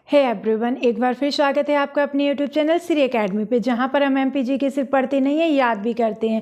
Hey everyone, एक बार फिर स्वागत है आपका अपने यूट्यूब चैनल श्री एकेडमी पे, जहाँ पर हम एमपीजी के सिर्फ पढ़ते नहीं हैं, याद भी करते हैं।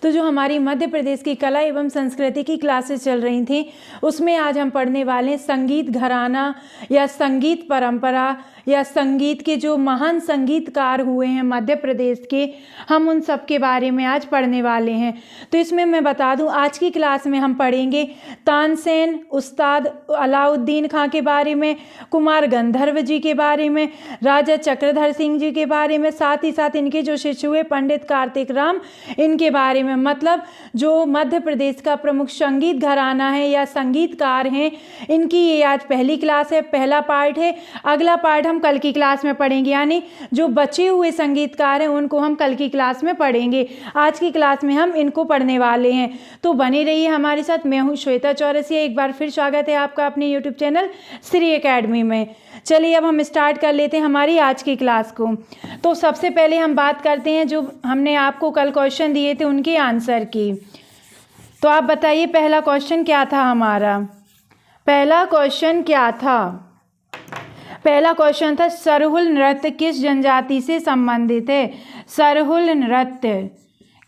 तो जो हमारी मध्य प्रदेश की कला एवं संस्कृति की क्लासेस चल रही थी, उसमें आज हम पढ़ने वाले हैं संगीत घराना या संगीत परंपरा या संगीत के जो महान संगीतकार हुए हैं मध्य प्रदेश के, हम उन सब के बारे में आज पढ़ने वाले हैं। तो इसमें मैं बता दूं, आज की क्लास में हम पढ़ेंगे तानसेन, उस्ताद अलाउद्दीन खां के बारे में, कुमार गंधर्व जी के बारे में, राजा चक्रधर सिंह जी के बारे में, साथ ही साथ इनके जो शिष्य हुए पंडित कार्तिक राम, इनके बारे में। मतलब जो मध्य प्रदेश का प्रमुख संगीत घराना है या संगीतकार हैं, इनकी ये आज पहली क्लास है, पहला पार्ट है। अगला पार्ट हम कल की क्लास में पढ़ेंगे, यानी जो बचे हुए संगीतकार हैं उनको हम कल की क्लास में पढ़ेंगे। आज की क्लास में हम इनको पढ़ने वाले हैं, तो बने रहिए हमारे साथ। मैं हूँ श्वेता चौरसिया, एक बार फिर स्वागत है आपका अपने यूट्यूब चैनल श्री एकेडमी में। चलिए अब हम स्टार्ट कर लेते हैं हमारी आज की क्लास को। तो सबसे पहले हम बात करते हैं जो हमने आपको कल क्वेश्चन दिए थे उनके आंसर की। तो आप बताइए पहला क्वेश्चन क्या था हमारा। पहला क्वेश्चन क्या था? पहला क्वेश्चन था सरहुल नृत्य किस जनजाति से संबंधित है। सरहुल नृत्य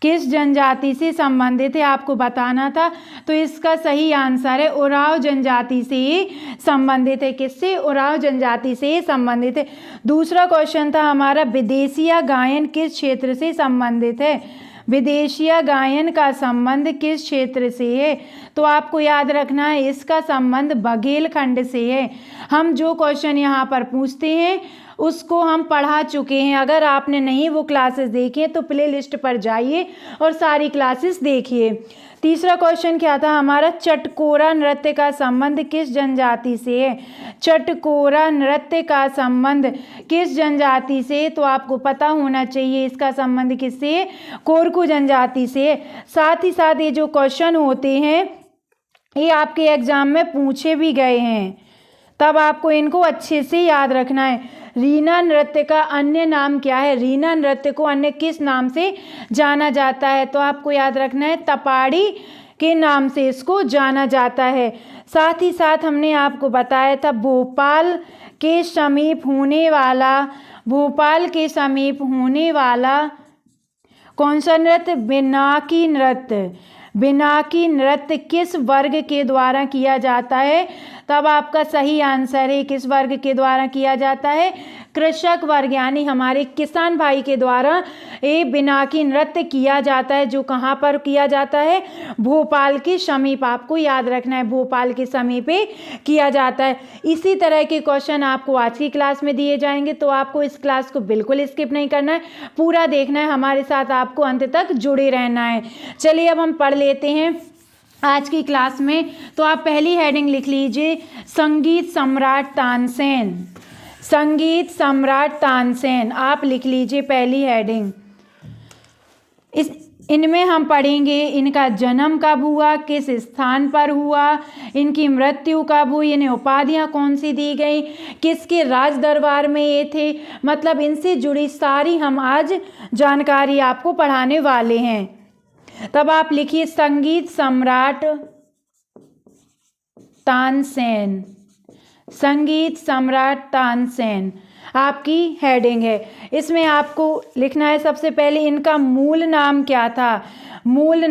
किस जनजाति से संबंधित है आपको बताना था। तो इसका सही आंसर है उरांव जनजाति से ही संबंधित है। किससे? उरांव जनजाति से ही संबंधित है। दूसरा क्वेश्चन था हमारा विदेशिया गायन किस क्षेत्र से संबंधित है। विदेशिया गायन का संबंध किस क्षेत्र से है? तो आपको याद रखना है इसका संबंध बघेलखंड से है। हम जो क्वेश्चन यहाँ पर पूछते हैं उसको हम पढ़ा चुके हैं। अगर आपने नहीं वो क्लासेस देखी हैं तो प्ले लिस्ट पर जाइए और सारी क्लासेस देखिए। तीसरा क्वेश्चन क्या था हमारा, चटकोरा नृत्य का संबंध किस जनजाति से है। चटकोरा नृत्य का संबंध किस जनजाति से? तो आपको पता होना चाहिए इसका संबंध किससे है, कोरकू जनजाति से है। साथ ही साथ ये जो क्वेश्चन होते हैं ये आपके एग्जाम में पूछे भी गए हैं, तब आपको इनको अच्छे से याद रखना है। रीना नृत्य का अन्य नाम क्या है। रीना नृत्य को अन्य किस नाम से जाना जाता है? तो आपको याद रखना है तपाड़ी के नाम से इसको जाना जाता है। साथ ही साथ हमने आपको बताया था भोपाल के समीप होने वाला कौन सा नृत्य? बिनाकी नृत्य। बिनाकी नृत्य किस वर्ग के द्वारा किया जाता है? तब आपका सही आंसर है किस वर्ग के द्वारा किया जाता है? कृषक वर्ग, यानी हमारे किसान भाई के द्वारा ये बिनाकी नृत्य किया जाता है। जो कहाँ पर किया जाता है? भोपाल के समीप। आपको याद रखना है भोपाल के समीप किया जाता है। इसी तरह के क्वेश्चन आपको आज की क्लास में दिए जाएंगे, तो आपको इस क्लास को बिल्कुल स्किप नहीं करना है, पूरा देखना है, हमारे साथ आपको अंत तक जुड़े रहना है। चलिए अब हम पढ़ लेते हैं आज की क्लास में। तो आप पहली हेडिंग लिख लीजिए, संगीत सम्राट तानसेन। संगीत सम्राट तानसेन आप लिख लीजिए पहली हेडिंग। इनमें हम पढ़ेंगे इनका जन्म कब हुआ, किस स्थान पर हुआ, इनकी मृत्यु कब हुई, इन्हें उपाधियां कौन सी दी गई, किसके राज दरबार में ये थे। मतलब इनसे जुड़ी सारी हम आज जानकारी आपको पढ़ाने वाले हैं। तब आप लिखिए संगीत सम्राट तानसेन। संगीत सम्राट तानसेन आपकी हेडिंग है। इसमें आपको लिखना है सबसे पहले इनका मूल नाम क्या था। मूल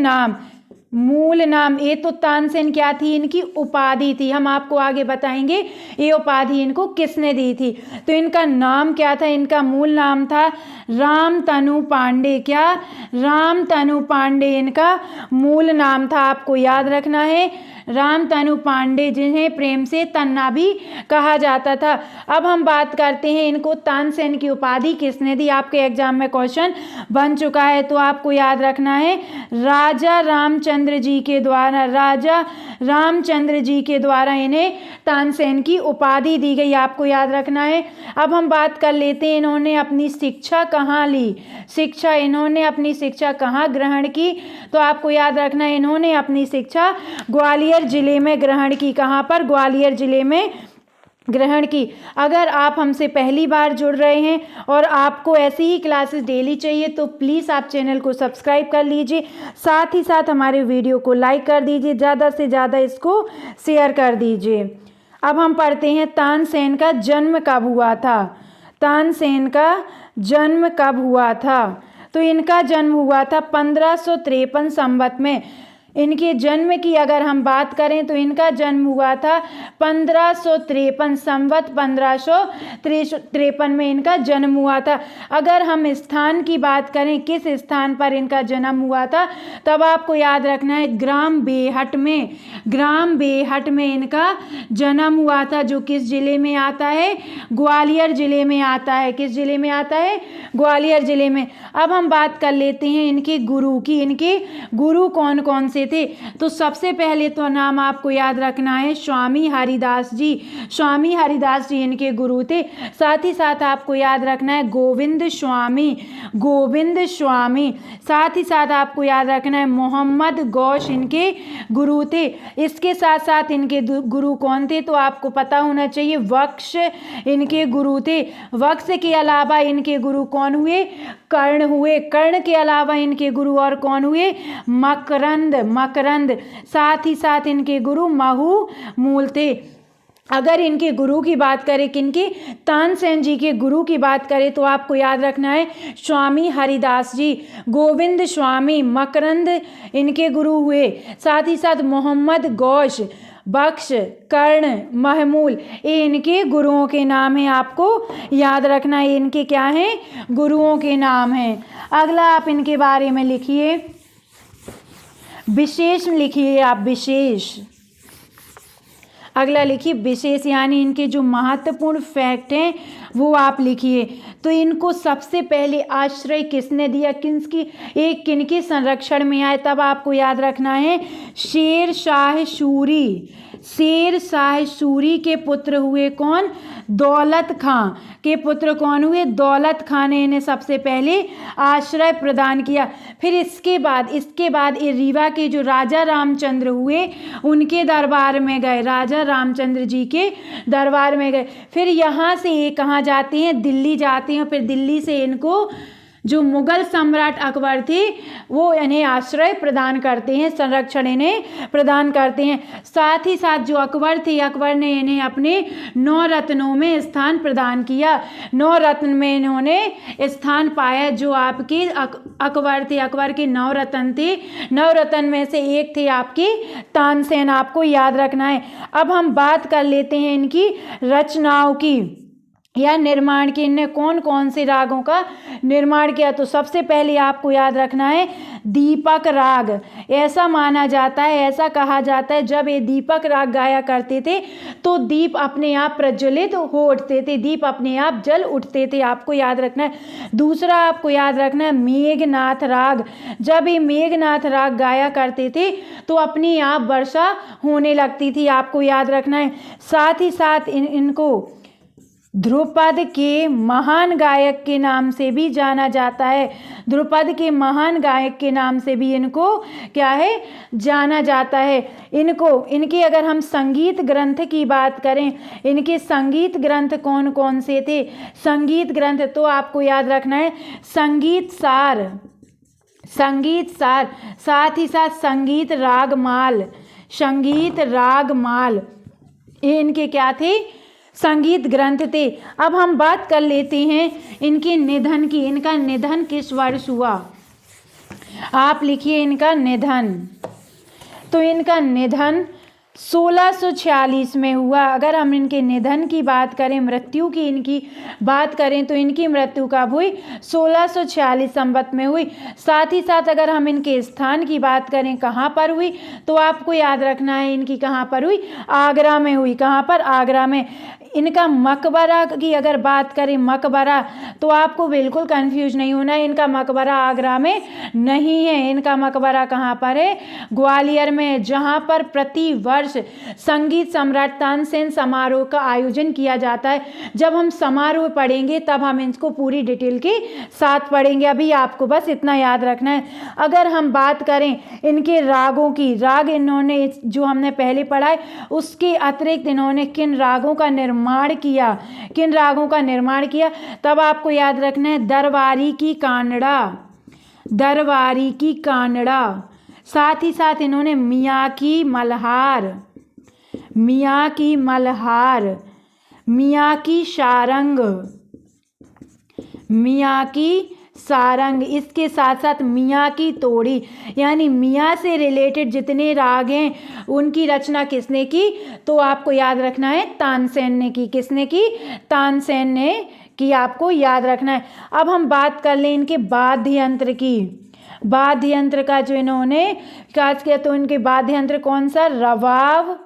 नाम ये तो तानसेन क्या थी, इनकी उपाधि थी। हम आपको आगे बताएंगे ये उपाधि इनको किसने दी थी। तो इनका नाम क्या था? इनका मूल नाम था रामतनु पांडे। क्या? रामतनु पांडे इनका मूल नाम था। आपको याद रखना है रामतनु पांडे, जिन्हें प्रेम से तन्ना भी कहा जाता था। अब हम बात करते हैं इनको तानसेन की उपाधि किसने दी। आपके एग्जाम में क्वेश्चन बन चुका है, तो आपको याद रखना है राजा रामचंद्र जी के द्वारा। राजा रामचंद्र जी के द्वारा इन्हें तानसेन की उपाधि दी गई, आपको याद रखना है। अब हम बात कर लेते हैं इन्होंने अपनी शिक्षा कहाँ ली। इन्होंने अपनी शिक्षा कहाँ ग्रहण की? तो आपको याद रखना है इन्होंने अपनी शिक्षा ग्वालियर जिले में ग्रहण की। कहाँ पर? ग्वालियर जिले में ग्रहण की। अगर आप हमसे पहली बार जुड़ रहे हैं और आपको ऐसी ही क्लासेस डेली चाहिए तो प्लीज़ आप चैनल को सब्सक्राइब कर लीजिए। साथ ही साथ हमारे वीडियो को लाइक कर दीजिए, ज़्यादा से ज़्यादा इसको शेयर कर दीजिए। अब हम पढ़ते हैं तानसेन का जन्म कब हुआ था। तानसेन का जन्म कब हुआ था? तो इनका जन्म हुआ था 1553 संवत में। इनके जन्म की अगर हम बात करें तो इनका जन्म हुआ था 1553 संवत 1553 में इनका जन्म हुआ था। अगर हम स्थान की बात करें किस स्थान पर इनका जन्म हुआ था, तब आपको याद रखना है ग्राम बेहट में। ग्राम बेहट में इनका जन्म हुआ था, जो किस जिले में आता है? ग्वालियर जिले में आता है। किस जिले में आता है? ग्वालियर जिले में। अब हम बात कर लेते हैं इनके गुरु की। इनके गुरु कौन कौन से थे? तो सबसे पहले तो नाम आपको याद रखना है स्वामी हरिदास जी। स्वामी हरिदास जी इनके गुरु थे। साथ ही साथ आपको याद रखना है गोविंद स्वामी। गोविंद स्वामी। साथ ही साथ आपको याद रखना है मोहम्मद गौश इनके गुरु थे। इसके साथ साथ इनके गुरु कौन थे तो आपको पता होना चाहिए, वक्ष इनके गुरु थे। वक्ष के अलावा इनके गुरु कौन हुए? कर्ण हुए। कर्ण के अलावा इनके गुरु और कौन हुए? मकरंद। मकरंद। साथ ही साथ इनके गुरु महूमूल थे। अगर इनके गुरु की बात करें, किनके? तानसेन जी के गुरु की बात करें तो आपको याद रखना है स्वामी हरिदास जी, गोविंद स्वामी, मकरंद इनके गुरु हुए। साथ ही साथ मोहम्मद गौश, बख्श, कर्ण, महमूल, ये इनके गुरुओं के नाम हैं। आपको याद रखना है इनके क्या हैं? गुरुओं के नाम हैं। अगला आप इनके बारे में लिखिए, विशेष लिखिए आप, विशेष। अगला लिखिए विशेष, यानी इनके जो महत्वपूर्ण फैक्ट हैं वो आप लिखिए। तो इनको सबसे पहले आश्रय किसने दिया, किनके संरक्षण में आए, तब आपको याद रखना है शेर शाह सूरी। शेर शाह सूरी के पुत्र हुए कौन? दौलत खां के पुत्र कौन हुए? दौलत खां ने इन्हें सबसे पहले आश्रय प्रदान किया। फिर इसके बाद ये रीवा के जो राजा रामचंद्र हुए उनके दरबार में गए। राजा रामचंद्र जी के दरबार में गए। फिर यहाँ से ये कहाँ जाते हैं? दिल्ली जाते हैं। फिर दिल्ली से इनको जो मुगल सम्राट अकबर थे वो इन्हें आश्रय प्रदान करते हैं, संरक्षण इन्हें प्रदान करते हैं। साथ ही साथ जो अकबर थे, अकबर ने इन्हें अपने 9 रत्नों में स्थान प्रदान किया। 9 रत्न में इन्होंने स्थान पाया। जो आपके अकबर थे, अकबर के 9 रत्न थे। 9 रत्न में से एक थे आपके तानसेन, आपको याद रखना है। अब हम बात कर लेते हैं इनकी रचनाओं की या निर्माण की। इनने कौन कौन से रागों का निर्माण किया? तो सबसे पहले आपको याद रखना है दीपक राग। ऐसा माना जाता है, ऐसा कहा जाता है, जब ये दीपक राग गाया करते थे तो दीप अपने आप प्रज्वलित हो उठते थे, दीप अपने आप जल उठते थे। आपको याद रखना है। दूसरा आपको याद रखना है मेघनाथ राग। जब ये मेघनाथ राग गाया करते थे तो अपने आप वर्षा होने लगती थी। आपको याद रखना है। साथ ही साथ इनको ध्रुपद के महान गायक के नाम से भी जाना जाता है। ध्रुपद के महान गायक के नाम से भी इनको क्या है? जाना जाता है। इनके अगर हम संगीत ग्रंथ की बात करें, इनके संगीत ग्रंथ कौन कौन से थे? संगीत ग्रंथ तो आपको याद रखना है संगीत सार, संगीत सार, साथ ही साथ संगीत रागमाल, संगीत रागमाल, ये इनके क्या थे? संगीत ग्रंथ थे। अब हम बात कर लेते हैं इनके निधन की। इनका निधन किस वर्ष हुआ? आप लिखिए इनका निधन। तो इनका निधन 1646 में हुआ। अगर हम इनके निधन की बात करें, मृत्यु की इनकी बात करें, तो इनकी मृत्यु कब हुई? 1646 संवत में हुई। साथ ही साथ अगर हम इनके स्थान की बात करें, कहाँ पर हुई, तो आपको याद रखना है इनकी कहाँ पर हुई? आगरा में हुई। कहाँ पर? आगरा में। इनका मकबरा की अगर बात करें, मकबरा, तो आपको बिल्कुल कंफ्यूज नहीं होना है। इनका मकबरा आगरा में नहीं है। इनका मकबरा कहाँ पर है? ग्वालियर में, जहाँ पर प्रति वर्ष संगीत सम्राट तानसेन समारोह का आयोजन किया जाता है। जब हम समारोह पढ़ेंगे तब हम इसको पूरी डिटेल के साथ पढ़ेंगे। अभी आपको बस इतना याद रखना है। अगर हम बात करें इनके रागों की, राग इन्होंने जो हमने पहले पढ़ा है उसके अतिरिक्त इन्होंने किन रागों का निर्माण किया, किन रागों का निर्माण किया, तब आपको याद रखना है दरबारी की कानड़ा, दरबारी की कानड़ा। साथ ही साथ इन्होंने मियाँ की मल्हार, मियाँ की मल्हार, मियाँ की सारंग, मियाँ की सारंग, इसके साथ साथ मियाँ की तोड़ी, यानी मियाँ से रिलेटेड जितने राग हैं उनकी रचना किसने की, तो आपको याद रखना है तानसेन ने की। किसने की, तानसेन ने की, आपको याद रखना है। अब हम बात कर लें इनके वाद्य यंत्र की। वाद्य यंत्र का जो इन्होंने विकास किया, तो इनके वाद्य यंत्र कौन सा, रबाब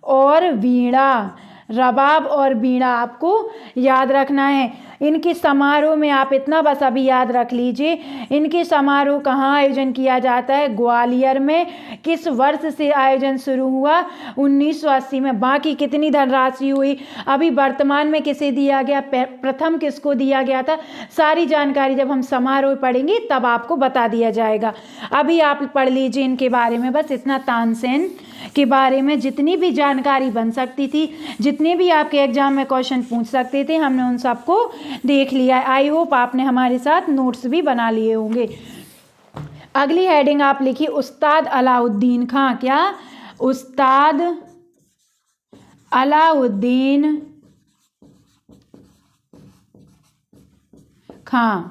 और वीणा, रबाब और वीणा आपको याद रखना है। इनके समारोह में आप इतना बस अभी याद रख लीजिए, इनके समारोह कहाँ आयोजन किया जाता है, ग्वालियर में। किस वर्ष से आयोजन शुरू हुआ, 1980 में। बाकी कितनी धनराशि हुई, अभी वर्तमान में किसे दिया गया, प्रथम किसको दिया गया था, सारी जानकारी जब हम समारोह पढ़ेंगे तब आपको बता दिया जाएगा। अभी आप पढ़ लीजिए इनके बारे में, बस इतना तानसेन के बारे में जितनी भी जानकारी बन सकती थी, जितने भी आपके एग्जाम में क्वेश्चन पूछ सकते थे, हमने उन सबको देख लिया है। आई होप आपने हमारे साथ नोट्स भी बना लिए होंगे। अगली हेडिंग आप लिखिए, उस्ताद अलाउद्दीन खां। क्या, उस्ताद अलाउद्दीन खां,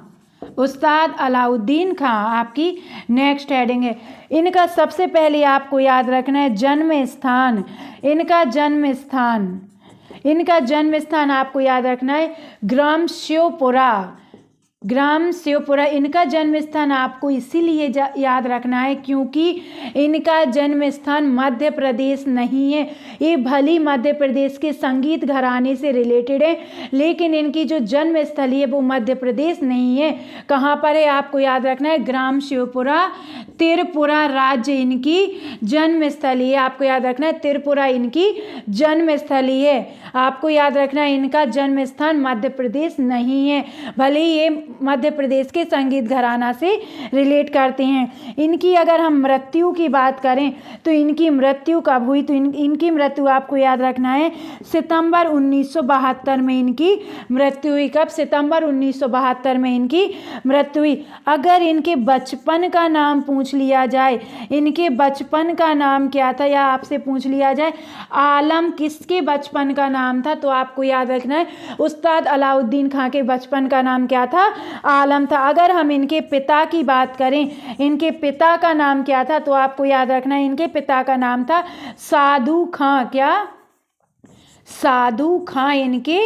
उस्ताद अलाउद्दीन खां आपकी नेक्स्ट हेडिंग है। इनका सबसे पहले आपको याद रखना है जन्म स्थान, इनका जन्म स्थान, इनका जन्म स्थान आपको याद रखना है ग्राम शिवपुरा, ग्राम शिवपुरा। इनका जन्म स्थान आपको इसीलिए याद रखना है क्योंकि इनका जन्म स्थान मध्य प्रदेश नहीं है। ये भली मध्य प्रदेश के संगीत घराने से रिलेटेड है, लेकिन इनकी जो जन्म स्थली है वो मध्य प्रदेश नहीं है। कहाँ पर है आपको याद रखना है, ग्राम शिवपुरा, त्रिपुरा राज्य इनकी जन्म स्थली है। आपको याद रखना है त्रिपुरा इनकी जन्म स्थली है। आपको याद रखना है इनका जन्म स्थान मध्य प्रदेश नहीं है, भले ही ये मध्य प्रदेश के संगीत घराना से रिलेट करते हैं। इनकी अगर हम मृत्यु की बात करें तो इनकी मृत्यु कब हुई, तो इनकी मृत्यु आपको याद रखना है सितंबर 1972 में इनकी मृत्यु हुई। कब, सितंबर 1972 में इनकी मृत्यु हुई। अगर इनके बचपन का नाम पूछ लिया जाए, इनके बचपन का नाम क्या था, या आपसे पूछ लिया जाए आलम किसके बचपन का नाम था, तो आपको याद रखना है उस्ताद अलाउद्दीन खां के बचपन का नाम क्या था, आलम था। अगर हम इनके पिता की बात करें, इनके पिता का नाम क्या था, तो आपको याद रखना है इनके पिता का नाम था साधु खां। क्या, साधु खां इनके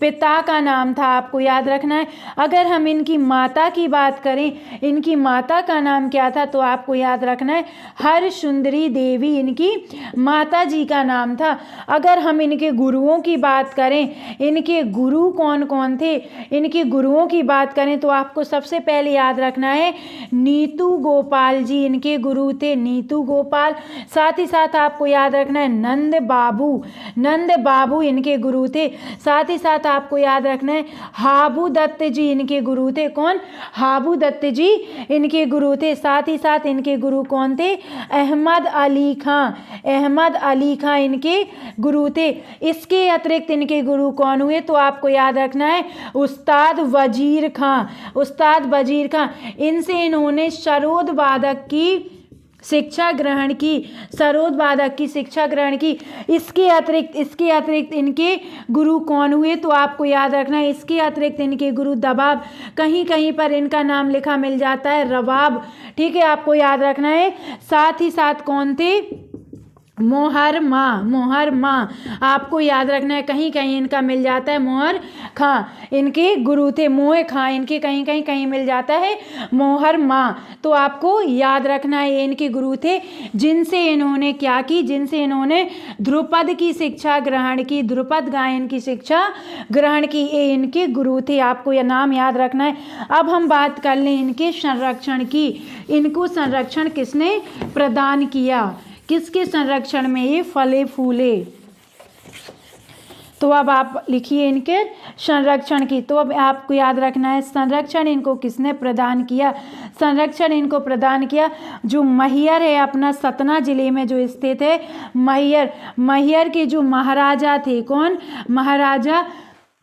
पिता का नाम था, आपको याद रखना है। अगर हम इनकी माता की बात करें, इनकी माता का नाम क्या था, तो आपको याद रखना है हरसुंदरी देवी इनकी माता जी का नाम था। अगर हम इनके गुरुओं की बात करें, इनके गुरु कौन कौन थे, इनके गुरुओं की बात करें तो आपको सबसे पहले याद रखना है नीतू गोपाल जी इनके गुरु थे, नीतू गोपाल। साथ ही साथ आपको याद रखना है नंद बाबू, नंद बाबू इनके गुरु थे। साथ ही साथ आपको याद रखना है हाबू दत्त जी इनके गुरु थे। कौन, हाबू दत्त जी इनके गुरु थे। साथ ही साथ इनके गुरु कौन थे, अहमद अली खां, अहमद अली खां इनके गुरु थे। इसके अतिरिक्त इनके गुरु कौन हुए, तो आपको याद रखना है उस्ताद वजीर खां, उस्ताद वजीर खां। इनसे इन्होंने सरोद वादक की शिक्षा ग्रहण की, सरोद वादक की शिक्षा ग्रहण की। इसके अतिरिक्त इनके गुरु कौन हुए, तो आपको याद रखना है इसके अतिरिक्त इनके गुरु दबाब, कहीं कहीं पर इनका नाम लिखा मिल जाता है रबाब, ठीक है, आपको याद रखना है। साथ ही साथ कौन थे, मोहर माँ, मोहर माँ आपको याद रखना है, कहीं कहीं इनका मिल जाता है मोहर खां इनके गुरु थे, मोह खां इनके कहीं कहीं कहीं मिल जाता है मोहर माँ, तो आपको याद रखना है ये इनके गुरु थे जिनसे इन्होंने क्या की, जिनसे इन्होंने ध्रुपद की शिक्षा ग्रहण की, ध्रुपद गायन की शिक्षा ग्रहण की, ये इनके गुरु थे, आपको यह नाम याद रखना है। अब हम बात कर लें इनके संरक्षण की, इनको संरक्षण किसने प्रदान किया, किसके संरक्षण में ये फले फूले, तो अब आप लिखिए इनके संरक्षण की। तो अब आपको याद रखना है संरक्षण इनको किसने प्रदान किया, संरक्षण इनको प्रदान किया जो मैहर है अपना सतना जिले में जो स्थित है मैहर, मैहर के जो महाराजा थे, कौन, महाराजा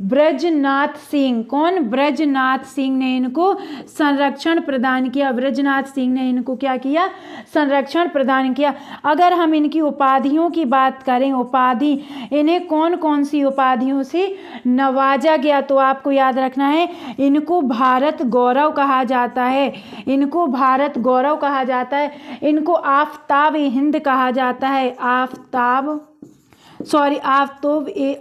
ब्रजनाथ सिंह। कौन? ब्रजनाथ सिंह ने इनको संरक्षण प्रदान किया। ब्रजनाथ सिंह ने इनको क्या किया? संरक्षण प्रदान किया। अगर हम इनकी उपाधियों की बात करें, उपाधि, इन्हें कौन कौन सी उपाधियों से नवाजा गया, तो आपको याद रखना है इनको भारत गौरव कहा जाता है। इनको भारत गौरव कहा जाता है। इनको आफताब हिंद कहा जाता है।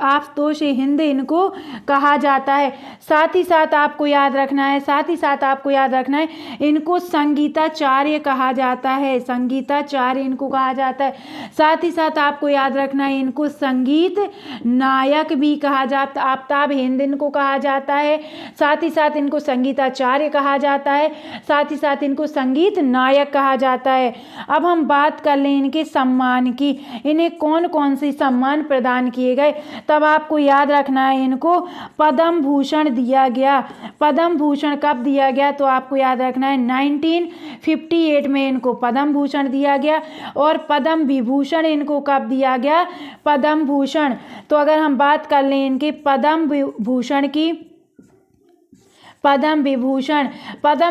आफतोश हिंद इनको कहा जाता है। साथ ही साथ आपको याद रखना है इनको संगीताचार्य कहा जाता है। संगीताचार्य इनको कहा जाता है। साथ ही साथ आपको याद रखना है इनको संगीत नायक भी कहा जाता है। आफताब हिंद इनको कहा जाता है, साथ ही साथ इनको संगीताचार्य कहा जाता है, साथ ही साथ इनको संगीत नायक कहा जाता है। अब हम बात कर लें इनके सम्मान की। इन्हें कौन कौन से सम्मान प्रदान किए गए, तब आपको याद रखना है इनको पद्म भूषण दिया गया। पद्म भूषण कब दिया गया, तो आपको याद रखना है 1958 में इनको पद्म भूषण दिया गया। और पद्म विभूषण इनको कब दिया गया? पद्म भूषण। तो अगर हम बात कर लें इनके पद्म भूषण की, पद्म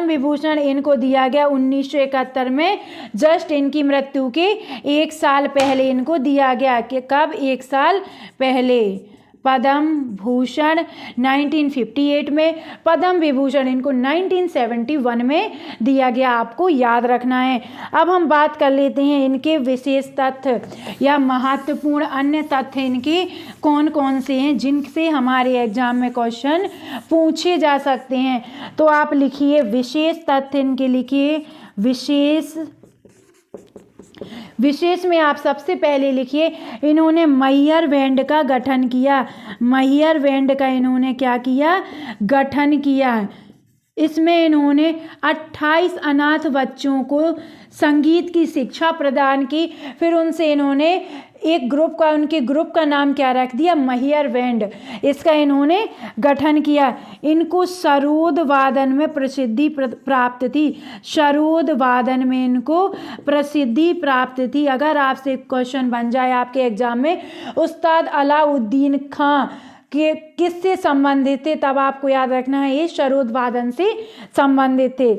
विभूषण इनको दिया गया 1971 में, जस्ट इनकी मृत्यु के 1 साल पहले इनको दिया गया। कि कब? 1 साल पहले। पद्म भूषण 1958 में, पद्म विभूषण इनको 1971 में दिया गया। आपको याद रखना है। अब हम बात कर लेते हैं इनके विशेष तथ्य या महत्वपूर्ण अन्य तथ्य इनके कौन कौन से हैं जिनसे हमारे एग्जाम में क्वेश्चन पूछे जा सकते हैं। तो आप लिखिए विशेष तथ्य इनके, लिखिए विशेष में आप सबसे पहले लिखिए इन्होंने मैयर बैंड का गठन किया। मैयर बैंड का इन्होंने क्या किया? गठन किया। इसमें इन्होंने 28 अनाथ बच्चों को संगीत की शिक्षा प्रदान की। फिर उनसे इन्होंने एक उनके ग्रुप का नाम क्या रख दिया? मैयर बैंड। इसका इन्होंने गठन किया। इनको सरोद वादन में प्रसिद्धि प्राप्त थी। सरोद वादन में इनको प्रसिद्धि प्राप्त थी। अगर आपसे क्वेश्चन बन जाए आपके एग्जाम में उस्ताद अलाउद्दीन खां के किससे संबंधित थे, तब आपको याद रखना है ये सरोद वादन से संबंधित थे।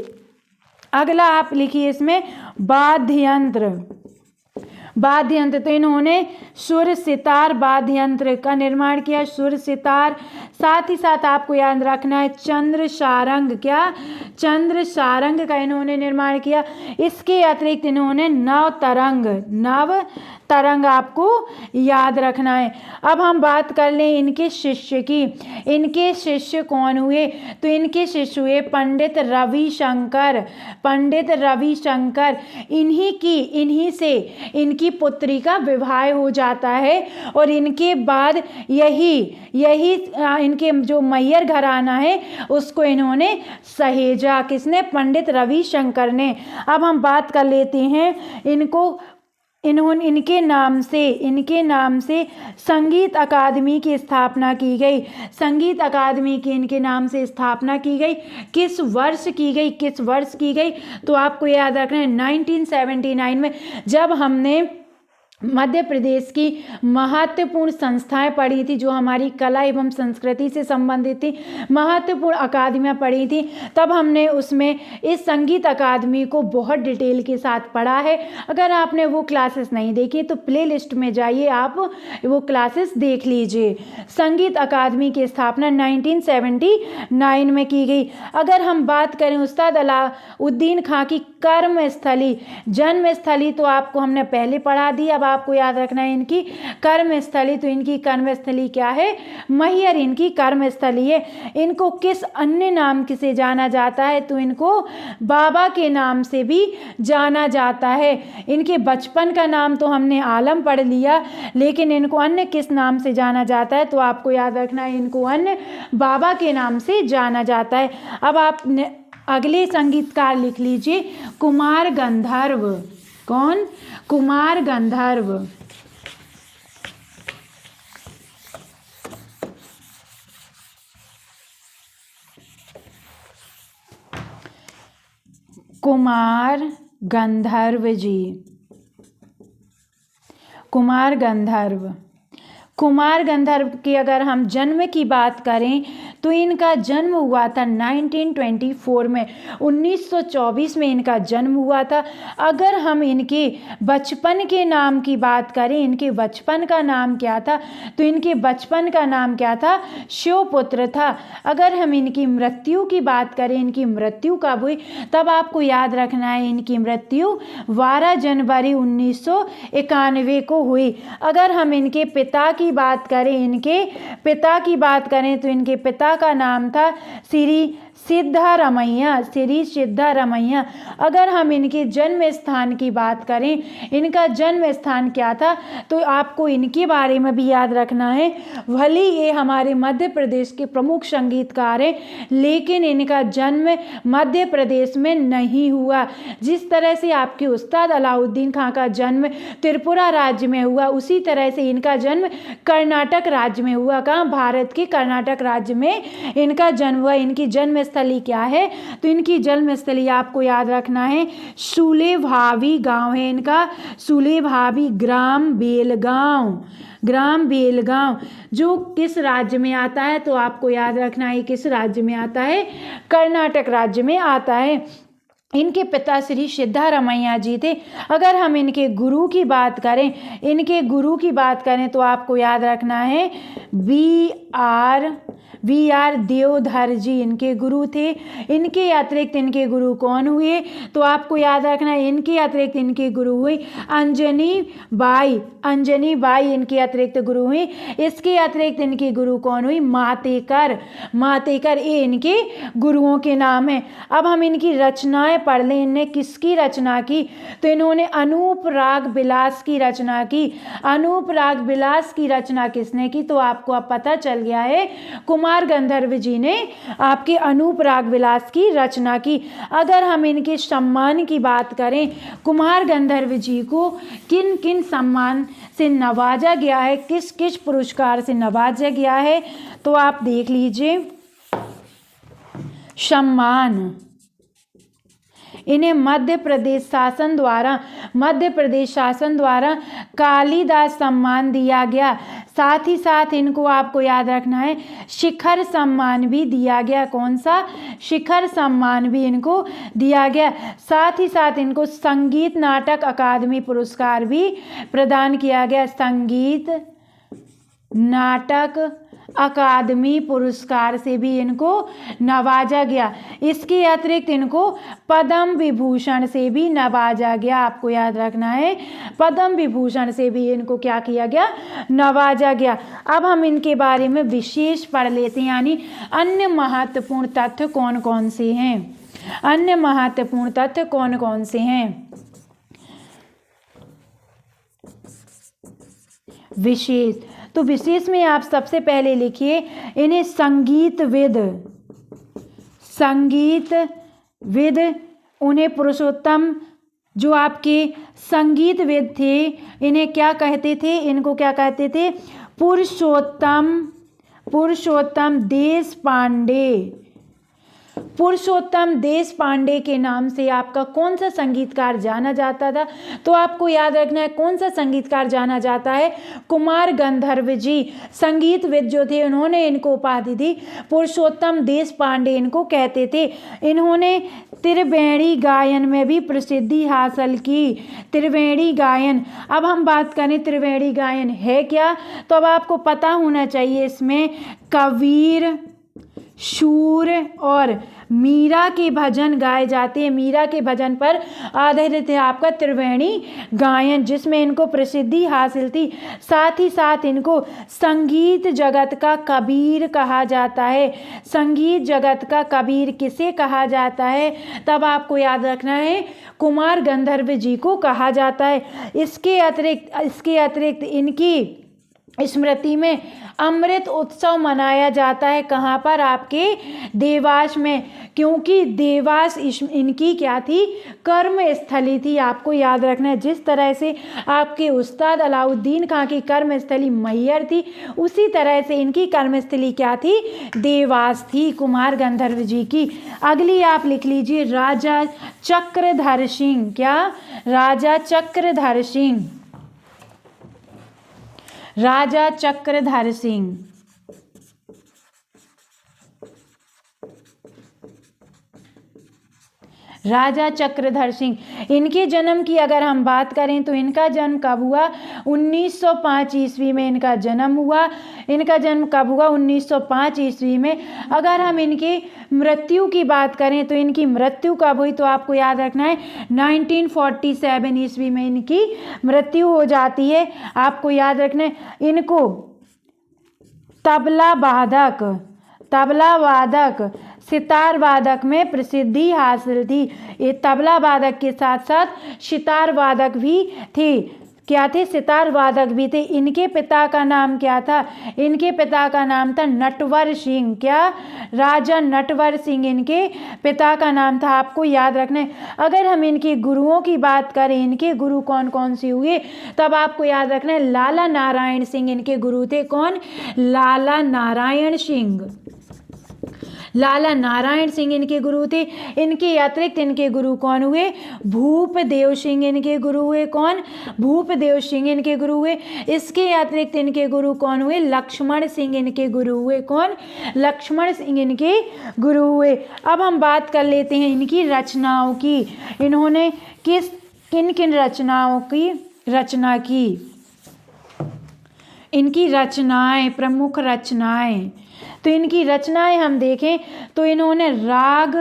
अगला आप लिखिए इसमें वाद्य यंत्र। तो इन्होंने सुर सितार वाद्य यंत्र का निर्माण किया। सुर सितार, साथ ही साथ आपको याद रखना है चंद्र सारंग। क्या? चंद्र सारंग का इन्होंने निर्माण किया। इसके अतिरिक्त इन्होंने नव तरंग आपको याद रखना है। अब हम बात कर लें इनके शिष्य की। इनके शिष्य कौन हुए, तो इनके शिष्य हुए पंडित रविशंकर। इन्हीं से इनकी पुत्री का विवाह हो जाता है। और इनके बाद यही इनके जो मैयर घराना है उसको इन्होंने सहेजा। किसने? पंडित रविशंकर ने। अब हम बात कर लेते हैं इनके नाम से संगीत अकादमी की स्थापना की गई। संगीत अकादमी की इनके नाम से स्थापना की गई। किस वर्ष की गई? तो आपको याद रखना है 1979 में, जब हमने मध्य प्रदेश की महत्वपूर्ण संस्थाएं पढ़ी थी जो हमारी कला एवं संस्कृति से संबंधित थी, महत्वपूर्ण अकादमियां पढ़ी थी, तब हमने उसमें इस संगीत अकादमी को बहुत डिटेल के साथ पढ़ा है। अगर आपने वो क्लासेस नहीं देखी तो प्लेलिस्ट में जाइए, आप वो क्लासेस देख लीजिए। संगीत अकादमी की स्थापना 1979 में की गई। अगर हम बात करें उस्ताद अलाउद्दीन खां की कर्मस्थली, जन्मस्थली तो आपको हमने पहले पढ़ा दी। अब आपको याद रखना है इनकी कर्मस्थली। तो इनकी कर्मस्थली क्या है? मैहर इनकी कर्मस्थली है। इनको किस अन्य नाम से जाना जाता है? तो इनको बाबा के नाम से भी जाना जाता है। इनके बचपन का नाम तो हमने आलम पढ़ लिया, लेकिन इनको अन्य किस नाम से जाना जाता है? तो आपको याद रखना है इनको अन्य बाबा के नाम से जाना जाता है। अब आप अगले संगीतकार लिख लीजिए कुमार गंधर्व। कौन? कुमार गंधर्व। कुमार गंधर्व जी। कुमार गंधर्व कुमार गंधर्व की अगर हम जन्म की बात करें तो इनका जन्म हुआ था 1924 में, 1924 में इनका जन्म हुआ था। अगर हम इनके बचपन के नाम की बात करें, इनके बचपन का नाम क्या था, तो इनके बचपन का नाम क्या था, शिवपुत्र था। अगर हम इनकी मृत्यु की बात करें, इनकी मृत्यु कब हुई, तब आपको याद रखना है इनकी मृत्यु 12 जनवरी 1991 को हुई। अगर हम इनके पिता की बात करें, इनके पिता की बात करें तो इनके पिता का नाम था श्री सिद्धारमैया, श्री सिद्धारमैया। अगर हम इनके जन्म स्थान की बात करें, इनका जन्म स्थान क्या था, तो आपको इनके बारे में भी याद रखना है। भले ये हमारे मध्य प्रदेश के प्रमुख संगीतकार हैं, लेकिन इनका जन्म मध्य प्रदेश में नहीं हुआ। जिस तरह से आपके उस्ताद अलाउद्दीन खां का जन्म त्रिपुरा राज्य में हुआ, उसी तरह से इनका जन्म कर्नाटक राज्य में हुआ। कहाँ, भारत के कर्नाटक राज्य में इनका जन्म हुआ। इनकी जन्म स्थली क्या है, तो इनकी जन्म स्थली आपको याद रखना है सुलेभावी गांव है इनका, सुलेभावी ग्राम बेलगांव, ग्राम बेलगांव, जो किस राज्य में आता है, तो आपको याद रखना है किस राज्य में आता है, कर्नाटक राज्य में आता है। इनके पिता श्री सिद्धारमैया जी थे। अगर हम इनके गुरु की बात करें, इनके गुरु की बात करें तो आपको याद रखना है वी आर देवधर जी इनके गुरु थे। इनके अतिरिक्त इनके गुरु कौन हुए, तो आपको याद रखना है इनके अतिरिक्त इनके गुरु हुई अंजनी बाई, अंजनी बाई इनके अतिरिक्त गुरु हुई। इसके अतिरिक्त इनके गुरु कौन हुई, मातेकर, मातेकर, ये इनके गुरुओं के नाम हैं। अब हम इनकी रचनाएं पढ़ लें, इनने किसकी रचना की, तो इन्होंने अनूप राग विलास की रचना की। अनूप राग विलास की रचना किसने की, तो आपको अब पता चल गया है, कुमार गंधर्व जी ने आपके अनूप राग विलास की रचना की। अगर हम इनके सम्मान की बात करें, कुमार गंधर्व जी को किन किन सम्मान से नवाजा गया है, किस किस पुरस्कार से नवाजा गया है, तो आप देख लीजिए। सम्मान, इन्हें मध्य प्रदेश शासन द्वारा कालिदास सम्मान दिया गया। साथ ही साथ इनको आपको याद रखना है शिखर सम्मान भी दिया गया। कौन सा, शिखर सम्मान भी इनको दिया गया। साथ ही साथ इनको संगीत नाटक अकादमी पुरस्कार भी प्रदान किया गया। संगीत नाटक अकादमी पुरस्कार से भी इनको नवाजा गया। इसके अतिरिक्त इनको पद्म विभूषण से भी नवाजा गया। आपको याद रखना है पद्म विभूषण से भी इनको क्या किया गया, नवाजा गया। अब हम इनके बारे में विशेष पढ़ लेते हैं, यानी अन्य महत्वपूर्ण तथ्य कौन कौन से हैं, अन्य महत्वपूर्ण तथ्य कौन कौन से हैं। विशेष, तो विशेष में आप सबसे पहले लिखिए इन्हें संगीतविद, उन्हें पुरुषोत्तम, जो आपके संगीतविद थे इन्हें क्या कहते थे, इनको क्या कहते थे, पुरुषोत्तम देश पांडे के नाम से आपका कौन सा संगीतकार जाना जाता था, तो आपको याद रखना है कौन सा संगीतकार जाना जाता है, कुमार गंधर्व जी। संगीतविद जो थे उन्होंने इनको उपाधि दी पुरुषोत्तम देश पांडे इनको कहते थे। इन्होंने त्रिवेणी गायन में भी प्रसिद्धि हासिल की। त्रिवेणी गायन, अब हम बात करें त्रिवेणी गायन है क्या, तो अब आपको पता होना चाहिए इसमें कबीर, शूर और मीरा के भजन गाए जाते हैं। मीरा के भजन पर आधारित है आपका त्रिवेणी गायन, जिसमें इनको प्रसिद्धि हासिल थी। साथ ही साथ इनको संगीत जगत का कबीर कहा जाता है। संगीत जगत का कबीर किसे कहा जाता है, तब आपको याद रखना है कुमार गंधर्व जी को कहा जाता है। इसके अतिरिक्त इनकी स्मृति में अमृत उत्सव मनाया जाता है। कहाँ पर, आपके देवास में, क्योंकि देवास इनकी क्या थी, कर्म स्थली थी। आपको याद रखना है जिस तरह से आपके उस्ताद अलाउद्दीन खां की कर्म स्थली मैहर थी, उसी तरह से इनकी कर्मस्थली क्या थी, देवास थी कुमार गंधर्व जी की। अगली आप लिख लीजिए राजा चक्रधर सिंह। क्या, राजा चक्रधर सिंह। राजा चक्रधर सिंह। राजा चक्रधर सिंह। इनके जन्म की अगर हम बात करें तो इनका जन्म कब हुआ? 1905 ईस्वी में इनका जन्म हुआ। इनका जन्म कब हुआ? 1905 ईस्वी में। अगर हम इनकी मृत्यु की बात करें तो इनकी मृत्यु कब हुई? तो आपको याद रखना है 1947 ईस्वी में इनकी मृत्यु हो जाती है। आपको याद रखना है इनको तबला वादक सितार वादक में प्रसिद्धि हासिल थी। ये तबला वादक के साथ साथ सितार वादक भी थे। क्या थे? सितार वादक भी थे। इनके पिता का नाम क्या था? इनके पिता का नाम था नटवर सिंह। क्या? राजा नटवर सिंह इनके पिता का नाम था। आपको याद रखना है। अगर हम इनके गुरुओं की बात करें, इनके गुरु कौन कौन से हुए, तब आपको याद रखना है लाला नारायण सिंह इनके गुरु थे। कौन? लाला नारायण सिंह। लाला नारायण सिंह इनके गुरु थे। इनके अतिरिक्त इनके गुरु कौन हुए? भूपदेव सिंह इनके गुरु हुए। कौन? भूपदेव सिंह इनके गुरु हुए। इसके अतिरिक्त इनके गुरु कौन हुए? लक्ष्मण सिंह इनके गुरु हुए। कौन? लक्ष्मण सिंह इनके गुरु हुए। अब हम बात कर लेते हैं इनकी रचनाओं की। इन्होंने किन किन रचनाओं की रचना की? इनकी रचनाएं, प्रमुख रचनाएं, तो इनकी रचनाएं हम देखें तो इन्होंने राग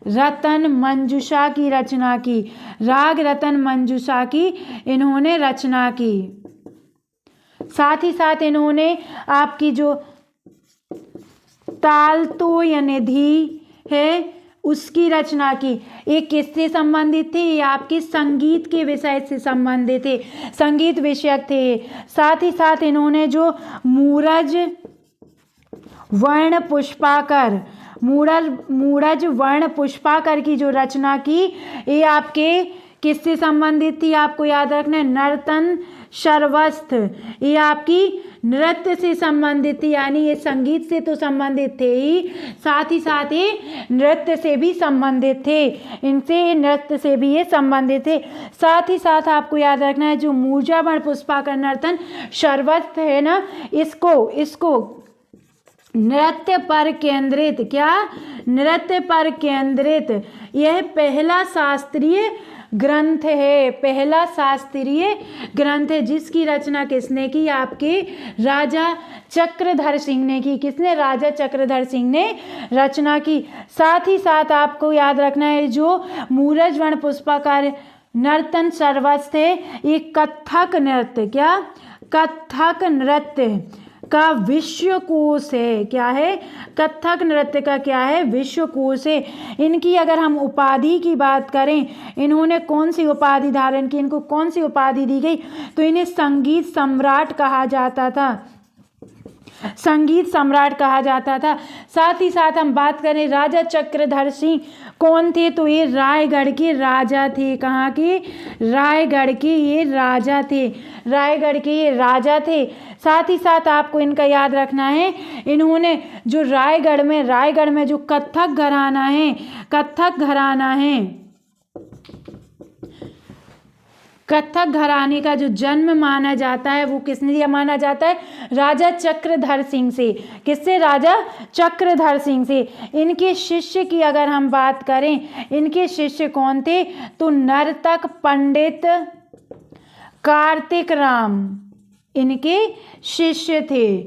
रतन मंजूषा की रचना की। राग रतन मंजूषा की इन्होंने रचना की। साथ ही साथ इन्होंने आपकी जो तालतो या निधि है उसकी रचना की। ये किससे संबंधित थे? ये आपके संगीत के विषय से संबंधित थे, संगीत विषयक थे। साथ ही साथ इन्होंने जो मूरज वर्ण पुष्पाकर की जो रचना की, ये आपके किससे संबंधित थी? आपको याद रखना है नर्तन सर्वस्थ। ये आपकी नृत्य से संबंधित थी, यानी ये संगीत से तो संबंधित थे ही, साथ ही साथ ये नृत्य से भी संबंधित थे। इनसे नृत्य से भी ये संबंधित थे। साथ ही साथ आपको याद रखना है जो मूर्जा वर्ण पुष्पाकर नर्तन सर्वस्थ है ना, इसको नृत्य पर केंद्रित, क्या? नृत्य पर केंद्रित यह पहला शास्त्रीय ग्रंथ है। पहला शास्त्रीय ग्रंथ है जिसकी रचना किसने की? आपके राजा चक्रधर सिंह ने की। किसने? राजा चक्रधर सिंह ने रचना की। साथ ही साथ आपको याद रखना है जो मूरज वर्ण पुष्पाकार नर्तन सर्वस्थ है, ये कथक नृत्य, क्या? कथक नृत्य का विश्वकोश है। क्या है? कथक नृत्य का क्या है? विश्वकोश है। इनकी अगर हम उपाधि की बात करें, इन्होंने कौन सी उपाधि धारण की? इनको कौन सी उपाधि दी गई? तो इन्हें संगीत सम्राट कहा जाता था। संगीत सम्राट कहा जाता था। साथ ही साथ हम बात करें राजा चक्रधर सिंह कौन थे? तो ये रायगढ़ के राजा थे। कहाँ के? रायगढ़ के ये राजा थे। रायगढ़ के ये राजा थे। साथ ही साथ आपको इनका याद रखना है, इन्होंने जो रायगढ़ में जो कथक घराना है, कथक घराने का जो जन्म माना जाता है वो किसने दिया माना जाता है? राजा चक्रधर सिंह से। किससे? राजा चक्रधर सिंह से। इनके शिष्य की अगर हम बात करें, इनके शिष्य कौन थे? तो नर्तक पंडित कार्तिक राम इनके शिष्य थे।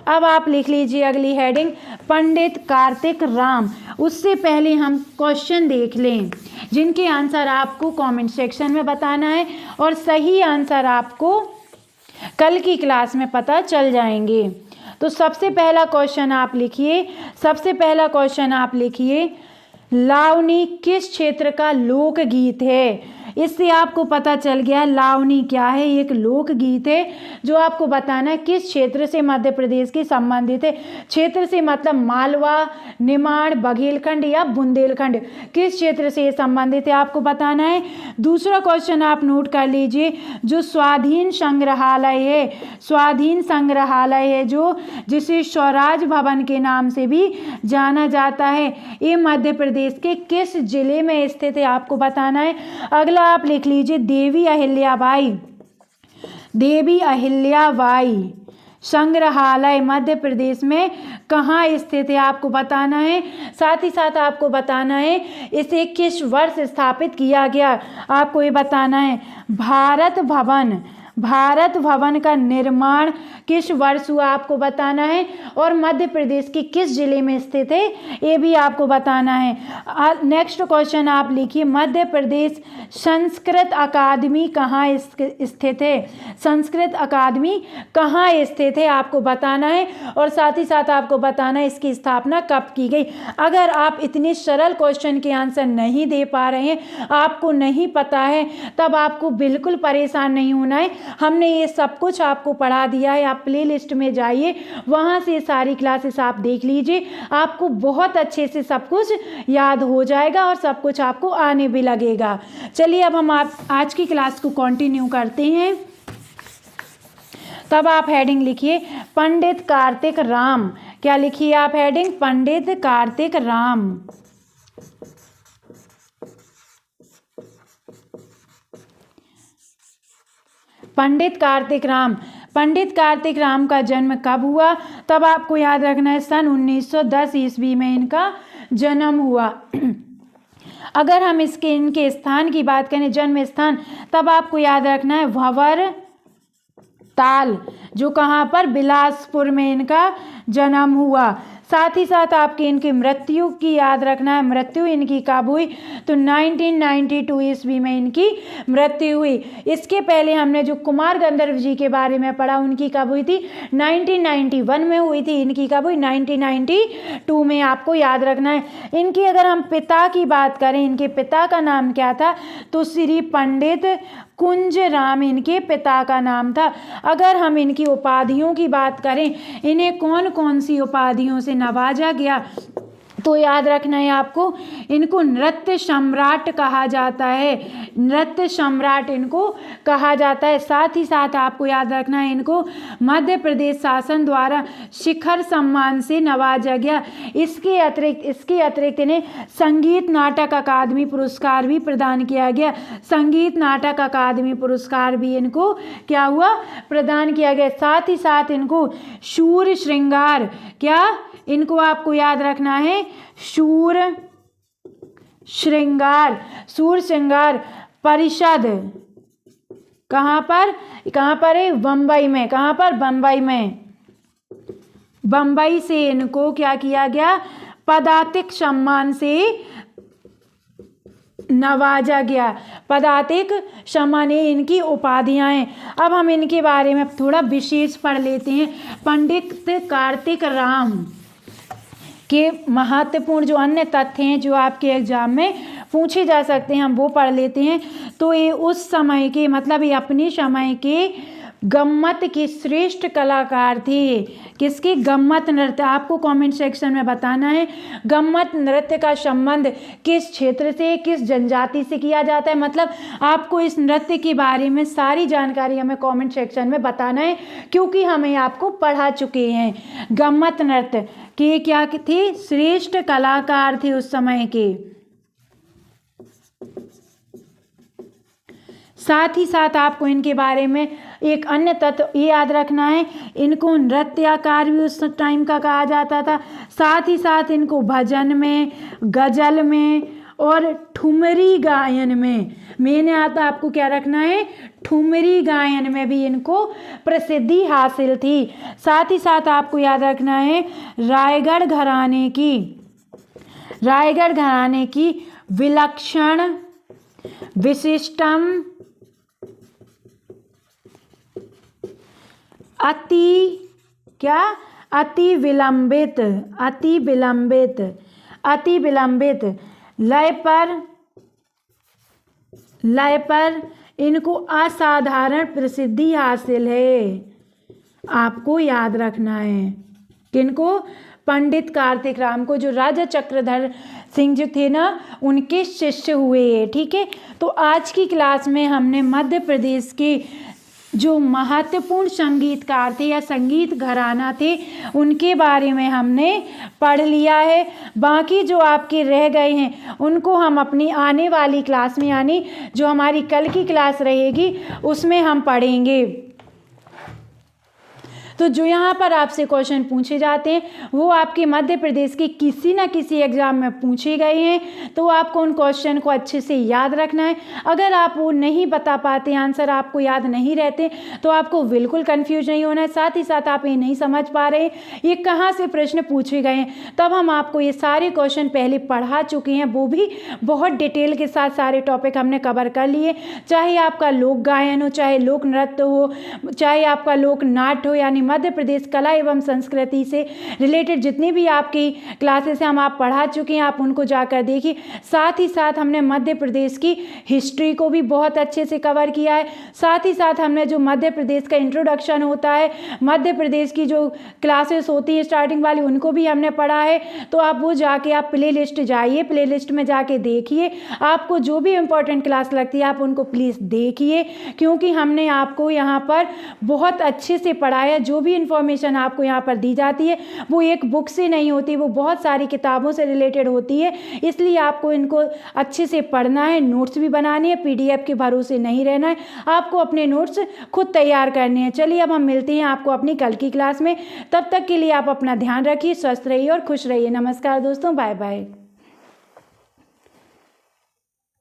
अब आप लिख लीजिए अगली हेडिंग, पंडित कार्तिक राम। उससे पहले हम क्वेश्चन देख लें जिनके आंसर आपको कमेंट सेक्शन में बताना है और सही आंसर आपको कल की क्लास में पता चल जाएंगे। तो सबसे पहला क्वेश्चन आप लिखिए, लावनी किस क्षेत्र का लोकगीत है? इससे आपको पता चल गया लावनी क्या है। एक लोकगीत है जो आपको बताना है किस क्षेत्र से मध्य प्रदेश के संबंधित है। क्षेत्र से मतलब मालवा, निमाड़, बघेलखंड या बुंदेलखंड, किस क्षेत्र से संबंधित है आपको बताना है। दूसरा क्वेश्चन आप नोट कर लीजिए, जो स्वाधीन संग्रहालय है जो जिसे स्वराज भवन के नाम से भी जाना जाता है, ये मध्य प्रदेश के किस जिले में स्थित है आपको बताना है। अगला आप लिख लीजिए, देवी अहिल्याबाई संग्रहालय मध्य प्रदेश में कहाँ स्थित है आपको बताना है। साथ ही साथ आपको बताना है इसे किस वर्ष स्थापित किया गया, आपको ये बताना है। भारत भवन का निर्माण किस वर्ष हुआ आपको बताना है, और मध्य प्रदेश के किस जिले में स्थित है ये भी आपको बताना है। नेक्स्ट क्वेश्चन आप लिखिए, मध्य प्रदेश संस्कृत अकादमी कहाँ स्थित है, संस्कृत अकादमी कहाँ स्थित है आपको बताना है, और साथ ही साथ आपको बताना है इसकी स्थापना कब की गई। अगर आप इतने सरल क्वेश्चन के आंसर नहीं दे पा रहे हैं, आपको नहीं पता है, तब आपको बिल्कुल परेशान नहीं होना है। हमने ये सब कुछ आपको पढ़ा दिया है, आप प्लेलिस्ट में जाइए, वहाँ से सारी क्लासेस आप देख लीजिए, आपको बहुत अच्छे से सब कुछ याद हो जाएगा और सब कुछ आपको आने भी लगेगा। चलिए अब हम आज की क्लास को कंटिन्यू करते हैं। तब आप हेडिंग लिखिए पंडित कार्तिक राम। क्या लिखिए आप हेडिंग? पंडित कार्तिक राम। पंडित कार्तिक राम का जन्म कब हुआ? तब आपको याद रखना है सन 1910 ईस्वी में इनका जन्म हुआ। अगर हम इनके स्थान की बात करें, जन्म स्थान, तब आपको याद रखना है भंवर ताल, जो कहाँ पर? बिलासपुर में इनका जन्म हुआ। साथ ही साथ आपकी इनकी मृत्यु की याद रखना है, मृत्यु इनकी कब हुई? तो 1992 ईस्वी में इनकी मृत्यु हुई। इसके पहले हमने जो कुमार गंधर्व जी के बारे में पढ़ा, उनकी कब हुई थी? 1991 में हुई थी। इनकी कब हुई? 1992 में आपको याद रखना है। इनकी अगर हम पिता की बात करें, इनके पिता का नाम क्या था? तो श्री पंडित कुंज राम इनके पिता का नाम था। अगर हम इनकी उपाधियों की बात करें, इन्हें कौन कौन सी उपाधियों से नवाजा गया, तो याद रखना है आपको, इनको नृत्य सम्राट कहा जाता है, नृत्य सम्राट इनको कहा जाता है। साथ ही साथ आपको याद रखना है इनको मध्य प्रदेश शासन द्वारा शिखर सम्मान से नवाजा गया। इसके अतिरिक्त इन्हें संगीत नाटक अकादमी पुरस्कार भी प्रदान किया गया। संगीत नाटक अकादमी पुरस्कार भी इनको क्या हुआ? प्रदान किया गया। साथ ही साथ इनको शूर श्रृंगार, क्या इनको आपको याद रखना है? शूर श्रृंगार परिषद कहाँ पर है? बम्बई में। कहाँ पर? बम्बई में। बम्बई से इनको क्या किया गया? पदातिक सम्मान से नवाजा गया। पदातिक सम्मान इनकी उपाधियां हैं। अब हम इनके बारे में थोड़ा विशेष पढ़ लेते हैं। पंडित कार्तिक राम के महत्वपूर्ण जो अन्य तथ्य हैं जो आपके एग्जाम में पूछे जा सकते हैं, हम वो पढ़ लेते हैं। तो ये उस समय के, मतलब ये अपने समय के गम्मत के श्रेष्ठ कलाकार थे। किसके? गम्मत नृत्य। आपको कमेंट सेक्शन में बताना है गम्मत नृत्य का संबंध किस क्षेत्र से, किस जनजाति से किया जाता है। मतलब आपको इस नृत्य के बारे में सारी जानकारी हमें कमेंट सेक्शन में बताना है, क्योंकि हमें आपको पढ़ा चुके हैं। गम्मत नृत्य के क्या थे? श्रेष्ठ कलाकार थे उस समय के। साथ ही साथ आपको इनके बारे में एक अन्य तत्व ये याद रखना है, इनको नृत्याकार भी उस टाइम का कहा जाता था। साथ ही साथ इनको भजन में, गजल में और ठुमरी गायन में, मैंने आता आपको क्या रखना है? ठुमरी गायन में भी इनको प्रसिद्धि हासिल थी। साथ ही साथ आपको याद रखना है रायगढ़ घराने की विलक्षण विशिष्टम अति विलंबित लय पर इनको असाधारण प्रसिद्धि हासिल है। आपको याद रखना है किनको? पंडित कार्तिक राम को, जो राजा चक्रधर सिंह जो थे ना, उनके शिष्य हुए। ठीक है, तो आज की क्लास में हमने मध्य प्रदेश के जो महत्वपूर्ण संगीतकार थे या संगीत घराना थे, उनके बारे में हमने पढ़ लिया है। बाकी जो आपके रह गए हैं उनको हम अपनी आने वाली क्लास में, यानी जो हमारी कल की क्लास रहेगी, उसमें हम पढ़ेंगे। तो जो यहाँ पर आपसे क्वेश्चन पूछे जाते हैं वो आपके मध्य प्रदेश के किसी न किसी एग्जाम में पूछे गए हैं, तो आपको उन क्वेश्चन को अच्छे से याद रखना है। अगर आप वो नहीं बता पाते, आंसर आपको याद नहीं रहते, तो आपको बिल्कुल कंफ्यूज नहीं होना है। साथ ही साथ आप ये नहीं समझ पा रहे ये कहाँ से प्रश्न पूछे गए हैं, तब हम आपको ये सारे क्वेश्चन पहले पढ़ा चुके हैं, वो भी बहुत डिटेल के साथ सारे टॉपिक हमने कवर कर लिए। चाहे आपका लोक गायन हो, चाहे लोक नृत्य हो, चाहे आपका लोक नाट्य हो, यानी मध्य प्रदेश कला एवं संस्कृति से रिलेटेड जितनी भी आपकी क्लासेस हैं हम आप पढ़ा चुके हैं, आप उनको जाकर देखिए। साथ ही साथ हमने मध्य प्रदेश की हिस्ट्री को भी बहुत अच्छे से कवर किया है। साथ ही साथ हमने जो मध्य प्रदेश का इंट्रोडक्शन होता है, मध्य प्रदेश की जो क्लासेस होती है स्टार्टिंग वाली, उनको भी हमने पढ़ा है। तो आप वो जाके आप प्ले लिस्ट जाइए, प्ले लिस्ट में जाके देखिए, आपको जो भी इम्पोर्टेंट क्लास लगती है आप उनको प्लीज़ देखिए, क्योंकि हमने आपको यहाँ पर बहुत अच्छे से पढ़ाया। जो भी इंफॉर्मेशन आपको यहाँ पर दी जाती है वो एक बुक से नहीं होती, वो बहुत सारी किताबों से रिलेटेड होती है। इसलिए आपको इनको अच्छे से पढ़ना है, नोट्स भी बनानी है, पीडीएफ के भरोसे नहीं रहना है, आपको अपने नोट्स खुद तैयार करने हैं। चलिए अब हम मिलते हैं आपको अपनी कल की क्लास में। तब तक के लिए आप अपना ध्यान रखिए, स्वस्थ रहिए और खुश रहिए। नमस्कार दोस्तों, बाय बाय।